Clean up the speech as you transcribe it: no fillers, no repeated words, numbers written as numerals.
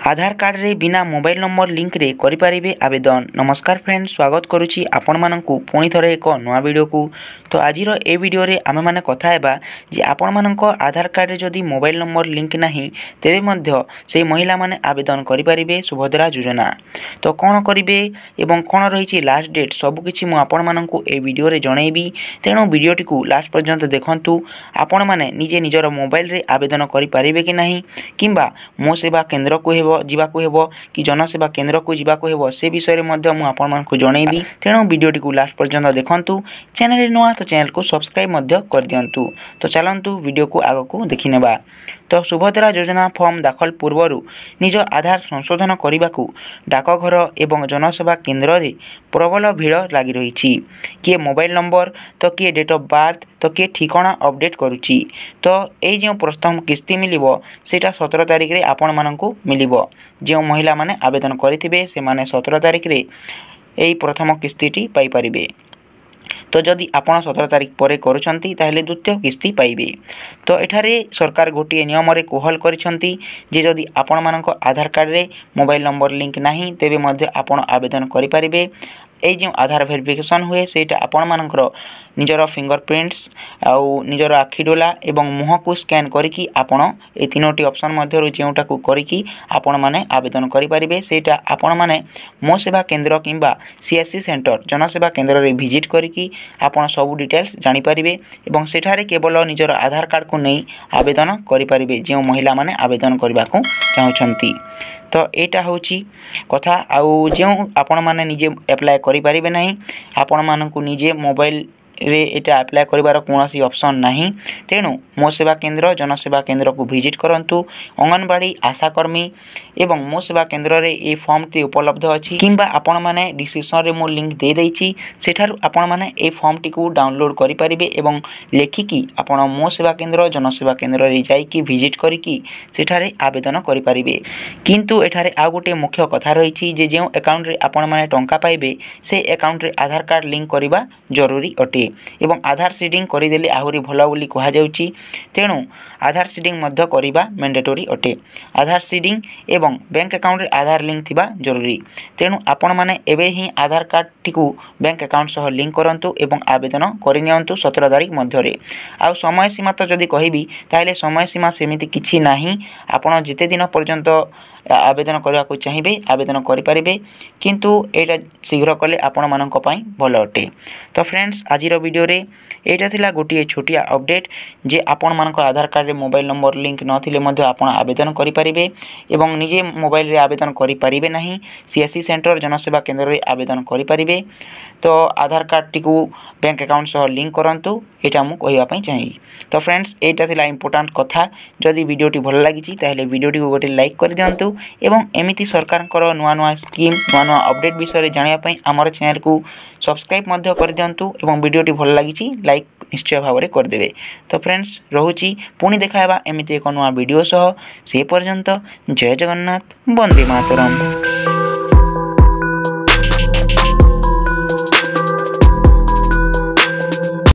आधार card रे बिना mobile number link रे करि परिबे आवेदन। नमस्कार फ्रेंड, स्वागत करुछि आपण माननकु पुणी थरे एक नवा वीडियो को। तो आज रो ए वीडियो रे आमे माने कथा हेबा जे आपण माननको आधार कार्ड रे जदी मोबाइल नंबर लिंक नाही तेबे मध्य से महिला माने आवेदन करि परिबे सुभद्रा योजना। तो कोन करिवे एवं कोन रहिछि लास्ट डेट सब किछि मु आपण माननकु ए वीडियो रे जणैबी। तेणु वीडियो टिकु लास्ट पर्यंत देखंतु। आपण माने निजे निजर मोबाइल रे आवेदन करि परिबे कि नाही किंबा मो सेवा केंद्र को जीवाकु हेबो कि जनसेवा केंद्र को जीवाकु हेबो से विषय मध्य मु आपण मानकु जणैबी। तेणु वीडियो टिकु लास्ट पर्यंत देखंतु। चैनल नुआ तो चैनल को सब्सक्राइब मध्य कर दियंतु। तो चलंतु वीडियो को आगो को देखिनेबा। तो सुभद्रा योजना फॉर्म दाखल पूर्व निज आधार संशोधन करने डाकघर एवं जनसेवा केंद्र रे प्रबल भीड़ लगी रही। किए मोबाइल नंबर तो किए डेट ऑफ बर्थ तो किए ठिकाना अपडेट करुच्ची। तो ये जो प्रथम किस्ती मिलिबो सेटा 17 तारिख रे आपण माननकु मिलिबो। जो महिला माने आवेदन करिथिबे से माने 17 तारिख रे एई प्रथम किस्तीटी पाई परिबे। तो जदि आपण 17 तारिख पर करुछंती ताहेले द्वितीय किस्ती पाइबे। तो एठारे सरकार गोटे नियम रे कोहल करिसंती जे जदि आपण मानक आधार कार्ड रे मोबाइल नंबर लिंक नाही तेबे मध्य आपण आवेदन करि परिबे। ए जो आधार वेरिफिकेशन हुए सेटा आपण मानकर निजर फिंगरप्रिंट्स आउ निजर आखि डोला एवं मुह को स्कैन करिकी आपण ए तीनोटी ऑप्शन मध्य जेउटा को करिकी आपण माने आवेदन करि परिबे। सेटा आपण माने मो सेवा केंद्र किंबा सीएससी सेंटर जनसेवा केंद्र रे विजिट करिकी आपण सब डिटेल्स जानि परिबे एवं सेठारे केवल निजर आधार कार्ड को नै आवेदन करि परिबे जे महिला माने आवेदन करबा को चाहुछंती। तो एटा होची कथा। आउ जो आपण माने निजे अप्लाई करि परिबे नाही आपण मानकु निजे मोबाइल रे एटा अप्लाई करिवार कोनोसी ऑप्शन नाही। तेणु मो सेवा केंद्र जनसेवा केंद्र को विजिट करंतु। अंगनवाड़ी आशाकर्मी एवं मो सेवा केंद्र रे ए फॉर्म टी उपलब्ध अछि किंबा आपण माने डिस्क्रिप्शन रे मो लिंक दे दैछि सेठारु आपण माने ए फॉर्म टी को डाउनलोड करि परिबे एवं लेखिकी आपण मो सेवा केंद्र जनसेवा केंद्र रे जाईकी विजिट करिकी सेठारे आवेदन करि परिबे। किंतु एठारे आ गोटे मुख्य कथा रहिछि जे जेउ अकाउंट रे आपण माने टंका पाइबे से अकाउंट रे आधार कार्ड लिंक करिबा जरूरी अटे एवं आधार सीडिंग करिदेले आहुरी भला बोली कहा जाउची। तेणु आधार सीडिंग मध्य करिबा मैंडेटरी अटे। आधार सीडिंग एवं बैंक अकाउंट रे आधार लिंक थिबा जरूरी। तेणु आपण माने एबे ही आधार कार्ड टिकु बैंक अकाउंट सह लिंक करंतु एवं आवेदन करिनियंतु 17 तारिख मध्य रे। आ समय सीमा तो जदी कहिबी ताइले समय सीमा सेमिति किछि नाही। आपण जिते दिन पर्यंत आवेदन करबा को चाहिबे आवेदन करि परिबे किंतु एटा शीघ्र कले आपण मानक पई भल अटे। तो फ्रेंड्स आजिर वीडियो रे एटा थिला गोटिए छोटिया अपडेट जे आपण मानक आधार कार्ड रे मोबाइल नंबर लिंक नथिले मध्य आपण आवेदन करि परिबे एवं निजे मोबाइल रे आवेदन करि परिबे नाही। सीएससी सेंटर जनसेवा केंद्र रे आवेदन करि परिबे। तो आधार कार्ड टिकु बैंक अकाउंट सह लिंक करंतु एटा मु कहिबा पई चाहिबी। तो फ्रेंड्स एटा थिला इंपोर्टेंट कथा। जदि वीडियोटी भल लागिछि ताहेले वीडियोटी को गोटे लाइक कर दियंतु एवं एमिति सरकार कर नुआ नुआ स्कीम नुआ नुआ अपडेट विषय रे जानिया पई हमर चैनल को सब्सक्राइब मध्य कर दियंतु एवं वीडियोटी भल लागिछि लाइक निश्चय भाव रे कर देबे। तो फ्रेंड्स रहुछि पुणी देखाबा एमिति एक नुआ वीडियो सह। से पर्यंत जय जगन्नाथ, वंदे मातरम।